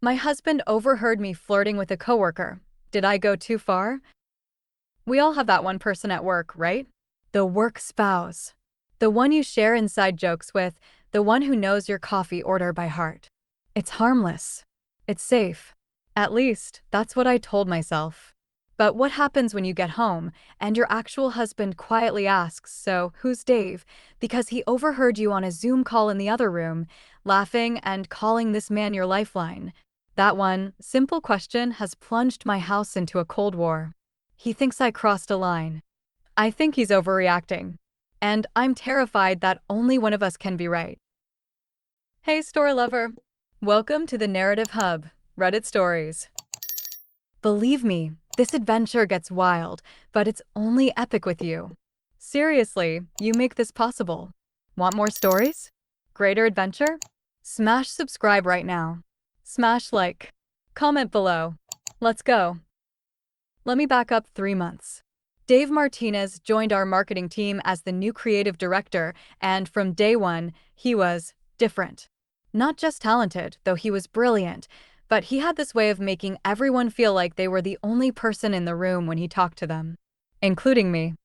My husband overheard me flirting with a coworker. Did I go too far? We all have that one person at work, right? The work spouse. The one you share inside jokes with, the one who knows your coffee order by heart. It's harmless. It's safe. At least, that's what I told myself. But what happens when you get home and your actual husband quietly asks, "So, who's Dave?" because he overheard you on a Zoom call in the other room, laughing and calling this man your lifeline? That one simple question has plunged my house into a cold war. He thinks I crossed a line. I think he's overreacting. And I'm terrified that only one of us can be right. Hey, story lover. Welcome to the Narrative Hub, Reddit Stories. Believe me, this adventure gets wild, but it's only epic with you. Seriously, you make this possible. Want more stories? Greater adventure? Smash subscribe right now. Smash like. Comment below. Let's go. Let me back up 3 months. Dave Martinez joined our marketing team as the new creative director, and from day one, he was different. Not just talented, though he was brilliant, but he had this way of making everyone feel like they were the only person in the room when he talked to them, including me.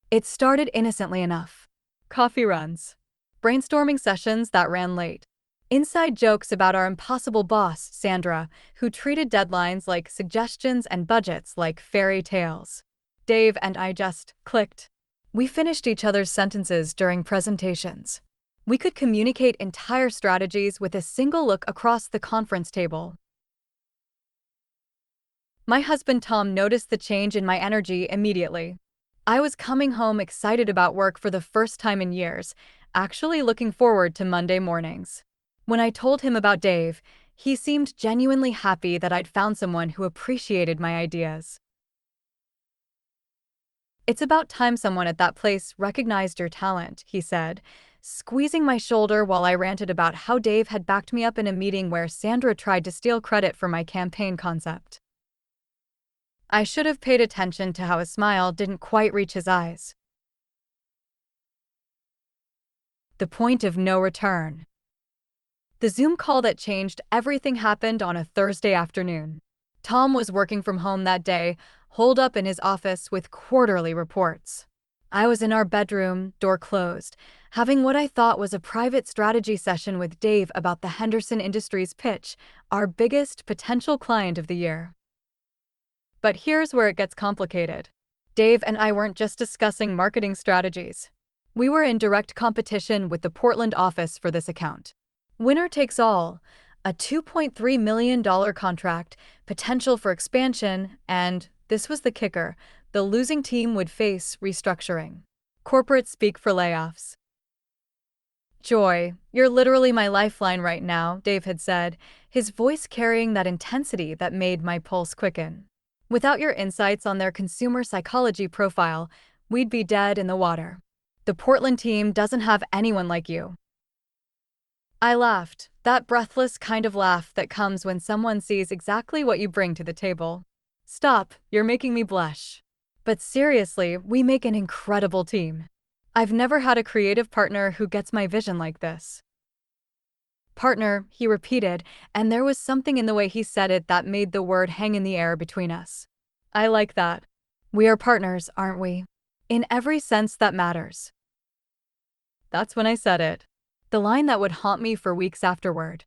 It started innocently enough. Coffee runs. Brainstorming sessions that ran late. Inside jokes about our impossible boss, Sandra, who treated deadlines like suggestions and budgets like fairy tales. Dave and I just clicked. We finished each other's sentences during presentations. We could communicate entire strategies with a single look across the conference table. My husband Tom noticed the change in my energy immediately. I was coming home excited about work for the first time in years, actually looking forward to Monday mornings. When I told him about Dave, he seemed genuinely happy that I'd found someone who appreciated my ideas. "It's about time someone at that place recognized your talent," he said, squeezing my shoulder while I ranted about how Dave had backed me up in a meeting where Sandra tried to steal credit for my campaign concept. I should have paid attention to how his smile didn't quite reach his eyes. The point of no return. The Zoom call that changed everything happened on a Thursday afternoon. Tom was working from home that day, holed up in his office with quarterly reports. I was in our bedroom, door closed, having what I thought was a private strategy session with Dave about the Henderson Industries pitch, our biggest potential client of the year. But here's where it gets complicated. Dave and I weren't just discussing marketing strategies. We were in direct competition with the Portland office for this account. Winner takes all, a $2.3 million contract, potential for expansion, and, this was the kicker, the losing team would face restructuring. Corporate speak for layoffs. "Joy, you're literally my lifeline right now," Dave had said, his voice carrying that intensity that made my pulse quicken. "Without your insights on their consumer psychology profile, we'd be dead in the water. The Portland team doesn't have anyone like you." I laughed, that breathless kind of laugh that comes when someone sees exactly what you bring to the table. "Stop, you're making me blush. But seriously, we make an incredible team. I've never had a creative partner who gets my vision like this." "Partner," he repeated, and there was something in the way he said it that made the word hang in the air between us. I like that. We are partners, aren't we? In every sense that matters. That's when I said it. The line that would haunt me for weeks afterward.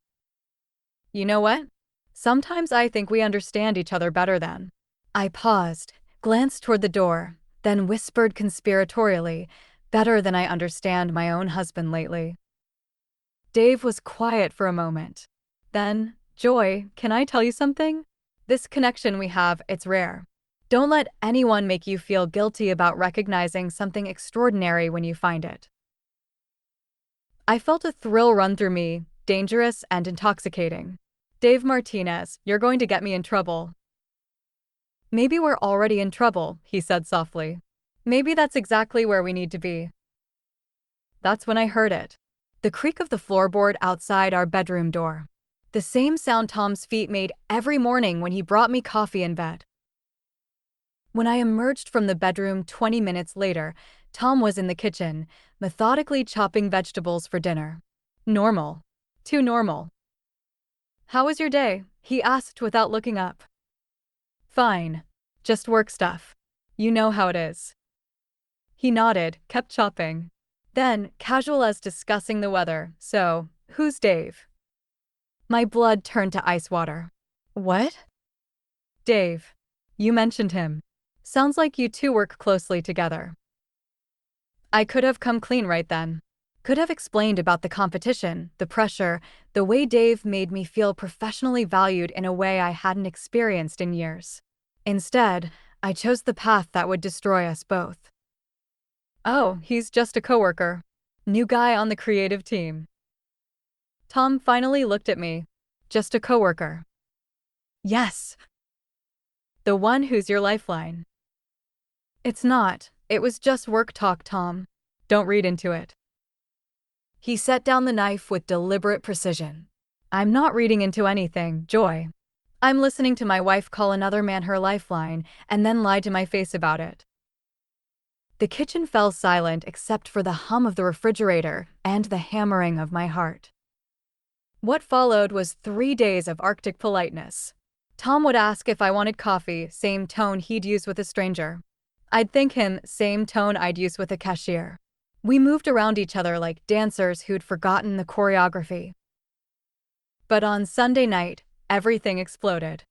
You know what? Sometimes I think we understand each other better than. I paused, glanced toward the door, then whispered conspiratorially, "Better than I understand my own husband lately." Dave was quiet for a moment. Then, "Joy, can I tell you something? This connection we have, it's rare. Don't let anyone make you feel guilty about recognizing something extraordinary when you find it." I felt a thrill run through me, dangerous and intoxicating. "Dave Martinez, you're going to get me in trouble." "Maybe we're already in trouble," he said softly. "Maybe that's exactly where we need to be." That's when I heard it. The creak of the floorboard outside our bedroom door. The same sound Tom's feet made every morning when he brought me coffee in bed. When I emerged from the bedroom 20 minutes later, Tom was in the kitchen, methodically chopping vegetables for dinner. Normal. Too normal. How was your day? He asked without looking up. Fine. Just work stuff. You know how it is. He nodded, kept chopping. Then, casual as discussing the weather, so, who's Dave? My blood turned to ice water. What? Dave. You mentioned him. Sounds like you two work closely together. I could have come clean right then. Could have explained about the competition, the pressure, the way Dave made me feel professionally valued in a way I hadn't experienced in years. Instead, I chose the path that would destroy us both. Oh, he's just a coworker. New guy on the creative team. Tom finally looked at me. Just a coworker. Yes. The one who's your lifeline. It's not. It was just work talk, Tom. Don't read into it. He set down the knife with deliberate precision. I'm not reading into anything, Joy. I'm listening to my wife call another man her lifeline and then lie to my face about it. The kitchen fell silent except for the hum of the refrigerator and the hammering of my heart. What followed was 3 days of Arctic politeness. Tom would ask if I wanted coffee, same tone he'd use with a stranger. I'd thank him, same tone I'd use with a cashier. We moved around each other like dancers who'd forgotten the choreography. But on Sunday night, everything exploded.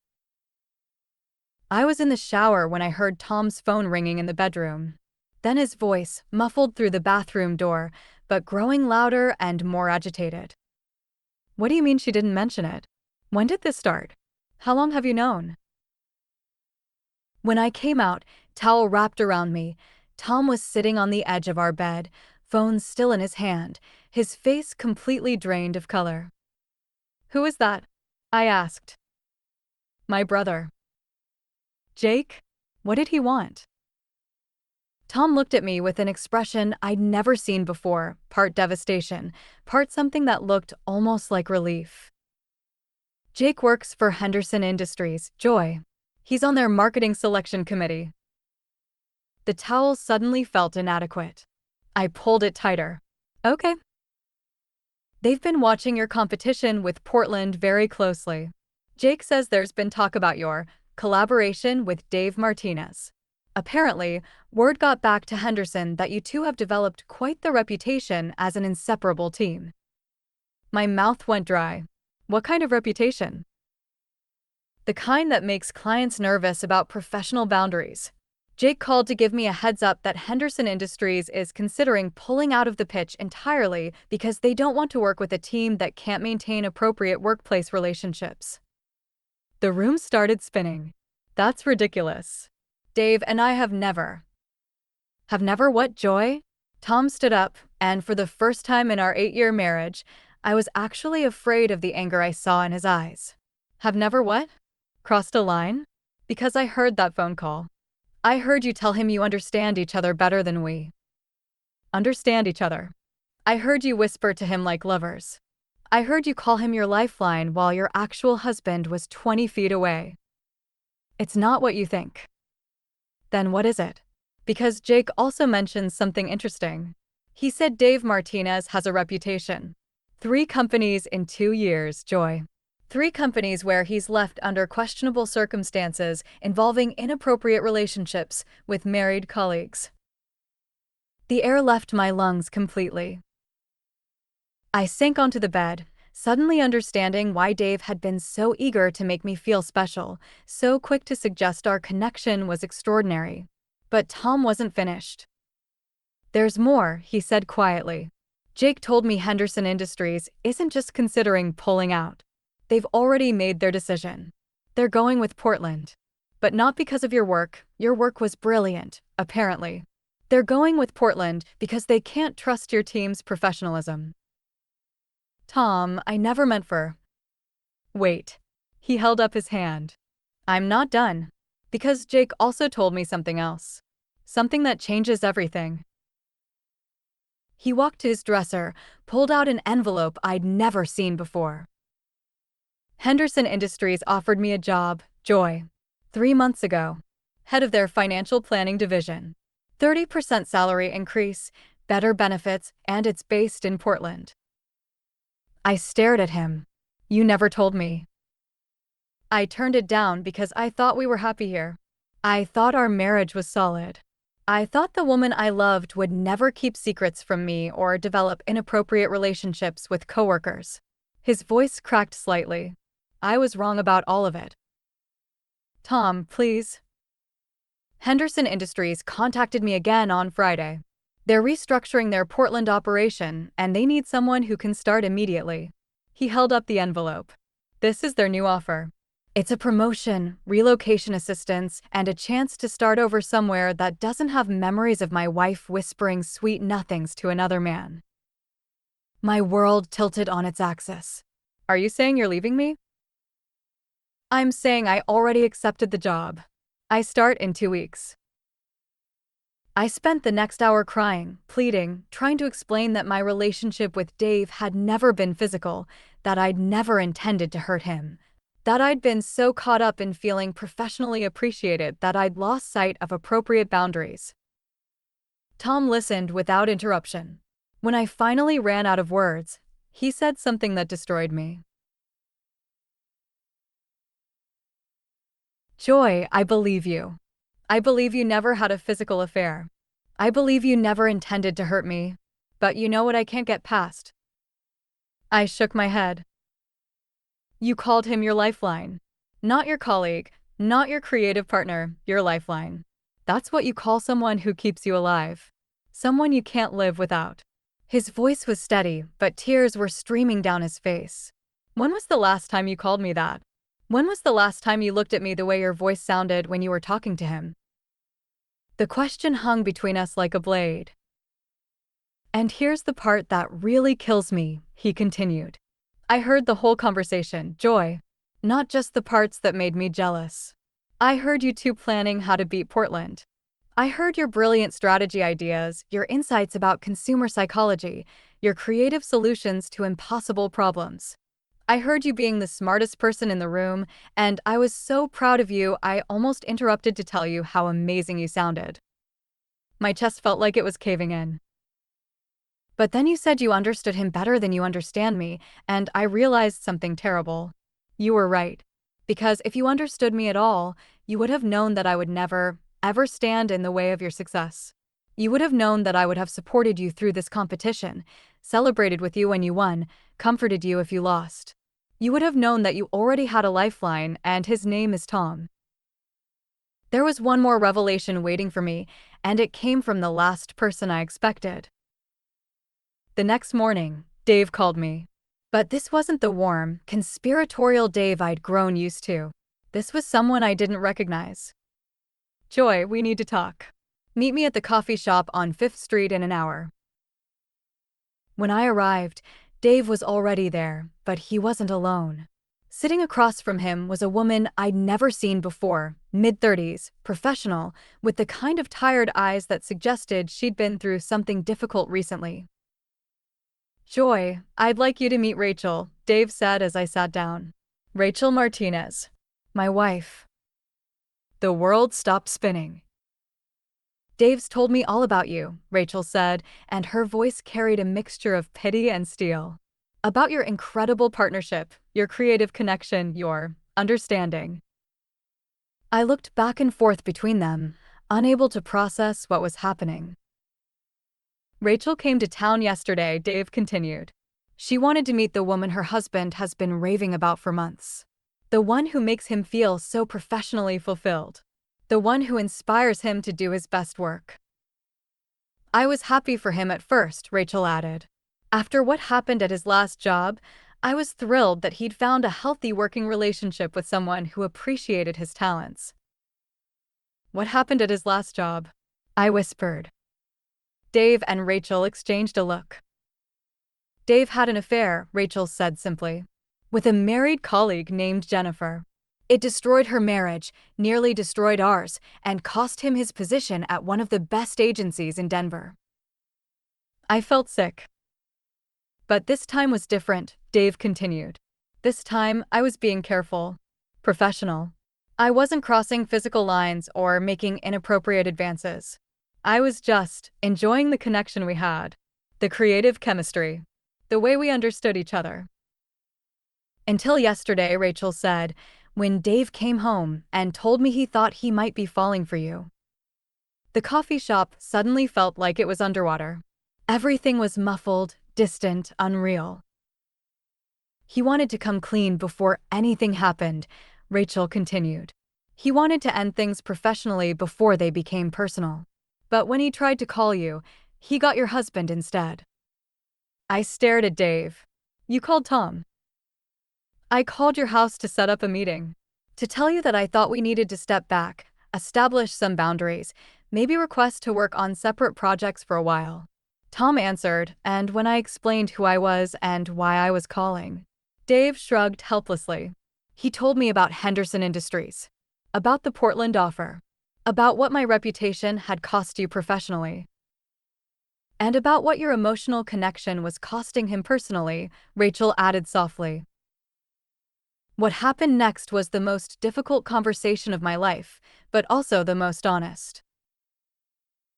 I was in the shower when I heard Tom's phone ringing in the bedroom. Then his voice, muffled through the bathroom door, but growing louder and more agitated. What do you mean she didn't mention it? When did this start? How long have you known? When I came out, towel wrapped around me, Tom was sitting on the edge of our bed, phone still in his hand, his face completely drained of color. Who is that? I asked. My brother. Jake? What did he want? Tom looked at me with an expression I'd never seen before, part devastation, part something that looked almost like relief. Jake works for Henderson Industries, Joy. He's on their marketing selection committee. The towel suddenly felt inadequate. I pulled it tighter. Okay. They've been watching your competition with Portland very closely. Jake says there's been talk about your collaboration with Dave Martinez. Apparently, word got back to Henderson that you two have developed quite the reputation as an inseparable team. My mouth went dry. What kind of reputation? The kind that makes clients nervous about professional boundaries. Jake called to give me a heads up that Henderson Industries is considering pulling out of the pitch entirely because they don't want to work with a team that can't maintain appropriate workplace relationships. The room started spinning. That's ridiculous. Dave and I have never. Have never what, Joy? Tom stood up, and for the first time in our 8-year marriage, I was actually afraid of the anger I saw in his eyes. Have never what? Crossed a line? Because I heard that phone call. I heard you tell him you understand each other better than we. Understand each other. I heard you whisper to him like lovers. I heard you call him your lifeline while your actual husband was 20 feet away. It's not what you think. Then what is it? Because Jake also mentions something interesting. He said Dave Martinez has a reputation. 3 companies in 2 years, Joy. 3 companies where he's left under questionable circumstances involving inappropriate relationships with married colleagues. The air left my lungs completely. I sank onto the bed, suddenly understanding why Dave had been so eager to make me feel special, so quick to suggest our connection was extraordinary. But Tom wasn't finished. There's more, he said quietly. Jake told me Henderson Industries isn't just considering pulling out. They've already made their decision. They're going with Portland. But not because of your work. Your work was brilliant, apparently. They're going with Portland because they can't trust your team's professionalism. Tom, I never meant for. Wait. He held up his hand. I'm not done. Because Jake also told me something else. Something that changes everything. He walked to his dresser, pulled out an envelope I'd never seen before. Henderson Industries offered me a job, Joy, 3 months ago. Head of their financial planning division. 30% salary increase, better benefits, and it's based in Portland. I stared at him. You never told me. I turned it down because I thought we were happy here. I thought our marriage was solid. I thought the woman I loved would never keep secrets from me or develop inappropriate relationships with coworkers. His voice cracked slightly. I was wrong about all of it. Tom, please. Henderson Industries contacted me again on Friday. They're restructuring their Portland operation, and they need someone who can start immediately. He held up the envelope. This is their new offer. It's a promotion, relocation assistance, and a chance to start over somewhere that doesn't have memories of my wife whispering sweet nothings to another man. My world tilted on its axis. Are you saying you're leaving me? I'm saying I already accepted the job. I start in 2 weeks. I spent the next hour crying, pleading, trying to explain that my relationship with Dave had never been physical, that I'd never intended to hurt him, that I'd been so caught up in feeling professionally appreciated that I'd lost sight of appropriate boundaries. Tom listened without interruption. When I finally ran out of words, he said something that destroyed me. Joy, I believe you. I believe you never had a physical affair. I believe you never intended to hurt me. But you know what I can't get past? I shook my head. You called him your lifeline. Not your colleague, not your creative partner, your lifeline. That's what you call someone who keeps you alive. Someone you can't live without. His voice was steady, but tears were streaming down his face. When was the last time you called me that? When was the last time you looked at me the way your voice sounded when you were talking to him? The question hung between us like a blade. And here's the part that really kills me, he continued. I heard the whole conversation, Joy. Not just the parts that made me jealous. I heard you two planning how to beat Portland. I heard your brilliant strategy ideas, your insights about consumer psychology, your creative solutions to impossible problems. I heard you being the smartest person in the room, and I was so proud of you I almost interrupted to tell you how amazing you sounded. My chest felt like it was caving in. But then you said you understood him better than you understand me, and I realized something terrible. You were right. Because if you understood me at all, you would have known that I would never, ever stand in the way of your success. You would have known that I would have supported you through this competition, celebrated with you when you won, comforted you if you lost. You would have known that you already had a lifeline, and his name is Tom. There was one more revelation waiting for me, and it came from the last person I expected. The next morning, Dave called me. But this wasn't the warm, conspiratorial Dave I'd grown used to. This was someone I didn't recognize. Joy, we need to talk. Meet me at the coffee shop on 5th Street in an hour. When I arrived, Dave was already there, but he wasn't alone. Sitting across from him was a woman I'd never seen before, mid-30s, professional, with the kind of tired eyes that suggested she'd been through something difficult recently. Joy, I'd like you to meet Rachel, Dave said as I sat down. Rachel Martinez. My wife. The world stopped spinning. Dave's told me all about you, Rachel said, and her voice carried a mixture of pity and steel. About your incredible partnership, your creative connection, your understanding. I looked back and forth between them, unable to process what was happening. Rachel came to town yesterday, Dave continued. She wanted to meet the woman her husband has been raving about for months. The one who makes him feel so professionally fulfilled. The one who inspires him to do his best work. I was happy for him at first, Rachel added. After what happened at his last job, I was thrilled that he'd found a healthy working relationship with someone who appreciated his talents. What happened at his last job? I whispered. Dave and Rachel exchanged a look. Dave had an affair, Rachel said simply, with a married colleague named Jennifer. It destroyed her marriage, nearly destroyed ours, and cost him his position at one of the best agencies in Denver. I felt sick. But this time was different, Dave continued. This time, I was being careful. Professional. I wasn't crossing physical lines or making inappropriate advances. I was just enjoying the connection we had. The creative chemistry. The way we understood each other. Until yesterday, Rachel said, when Dave came home and told me he thought he might be falling for you. The coffee shop suddenly felt like it was underwater. Everything was muffled, distant, unreal. He wanted to come clean before anything happened, Rachel continued. He wanted to end things professionally before they became personal. But when he tried to call you, he got your husband instead. I stared at Dave. You called Tom. I called your house to set up a meeting. To tell you that I thought we needed to step back, establish some boundaries, maybe request to work on separate projects for a while. Tom answered, and when I explained who I was and why I was calling, Dave shrugged helplessly. He told me about Henderson Industries, about the Portland offer, about what my reputation had cost you professionally, and about what your emotional connection was costing him personally, Rachel added softly. What happened next was the most difficult conversation of my life, but also the most honest.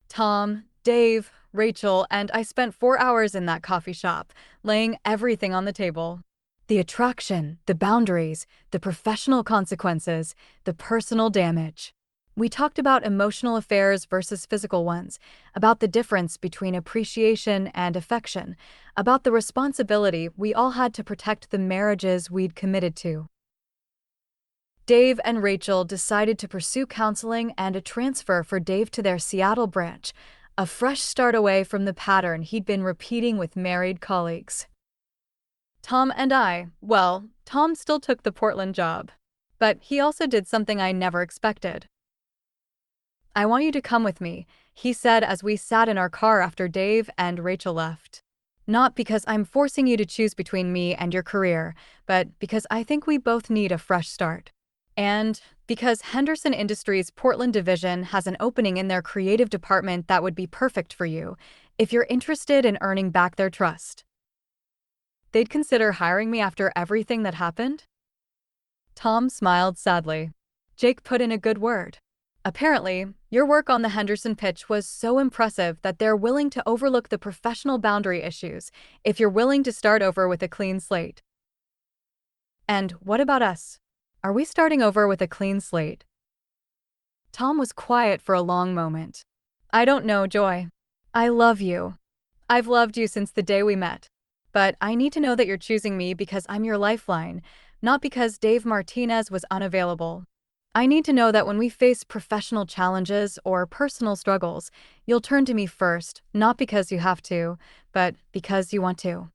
Tom, Dave, Rachel, and I spent 4 hours in that coffee shop, laying everything on the table. The attraction, the boundaries, the professional consequences, the personal damage. We talked about emotional affairs versus physical ones, about the difference between appreciation and affection, about the responsibility we all had to protect the marriages we'd committed to. Dave and Rachel decided to pursue counseling and a transfer for Dave to their Seattle branch, a fresh start away from the pattern he'd been repeating with married colleagues. Tom still took the Portland job, but he also did something I never expected. I want you to come with me, he said as we sat in our car after Dave and Rachel left. Not because I'm forcing you to choose between me and your career, but because I think we both need a fresh start. And because Henderson Industries' Portland division has an opening in their creative department that would be perfect for you, if you're interested in earning back their trust. They'd consider hiring me after everything that happened? Tom smiled sadly. Jake put in a good word. Apparently, your work on the Henderson pitch was so impressive that they're willing to overlook the professional boundary issues if you're willing to start over with a clean slate. And what about us? Are we starting over with a clean slate? Tom was quiet for a long moment. I don't know, Joy. I love you. I've loved you since the day we met. But I need to know that you're choosing me because I'm your lifeline, not because Dave Martinez was unavailable. I need to know that when we face professional challenges or personal struggles, you'll turn to me first, not because you have to, but because you want to.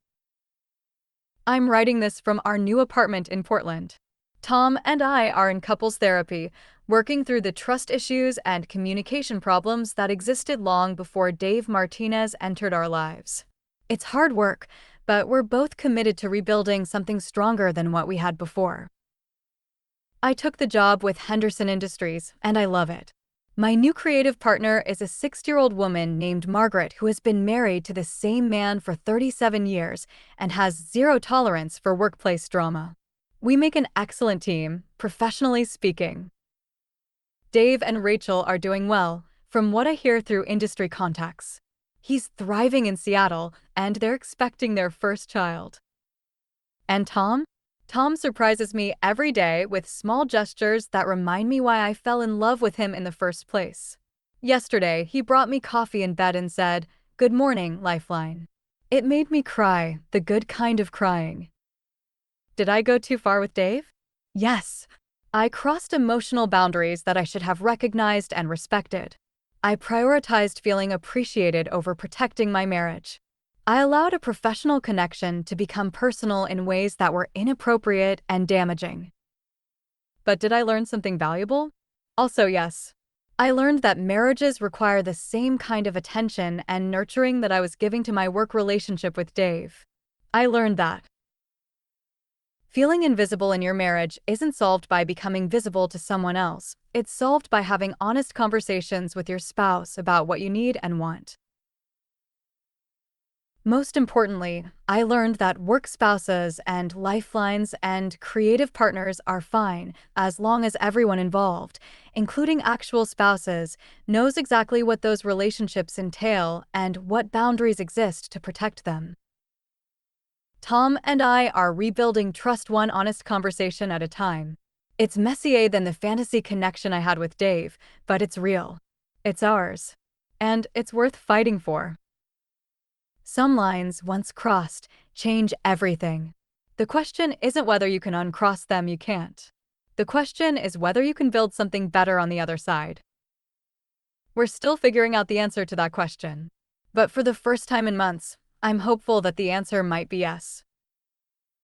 I'm writing this from our new apartment in Portland. Tom and I are in couples therapy, working through the trust issues and communication problems that existed long before Dave Martinez entered our lives. It's hard work, but we're both committed to rebuilding something stronger than what we had before. I took the job with Henderson Industries, and I love it. My new creative partner is a 60-year-old woman named Margaret who has been married to the same man for 37 years and has zero tolerance for workplace drama. We make an excellent team, professionally speaking. Dave and Rachel are doing well, from what I hear through industry contacts. He's thriving in Seattle, and they're expecting their first child. And Tom? Tom surprises me every day with small gestures that remind me why I fell in love with him in the first place. Yesterday, he brought me coffee in bed and said, "Good morning, Lifeline." It made me cry, the good kind of crying. Did I go too far with Dave? Yes. I crossed emotional boundaries that I should have recognized and respected. I prioritized feeling appreciated over protecting my marriage. I allowed a professional connection to become personal in ways that were inappropriate and damaging. But did I learn something valuable? Also, yes. I learned that marriages require the same kind of attention and nurturing that I was giving to my work relationship with Dave. I learned that feeling invisible in your marriage isn't solved by becoming visible to someone else. It's solved by having honest conversations with your spouse about what you need and want. Most importantly, I learned that work spouses and lifelines and creative partners are fine as long as everyone involved, including actual spouses, knows exactly what those relationships entail and what boundaries exist to protect them. Tom and I are rebuilding trust one honest conversation at a time. It's messier than the fantasy connection I had with Dave, but it's real. It's ours. And it's worth fighting for. Some lines, once crossed, change everything. The question isn't whether you can uncross them, you can't. The question is whether you can build something better on the other side. We're still figuring out the answer to that question. But for the first time in months, I'm hopeful that the answer might be yes.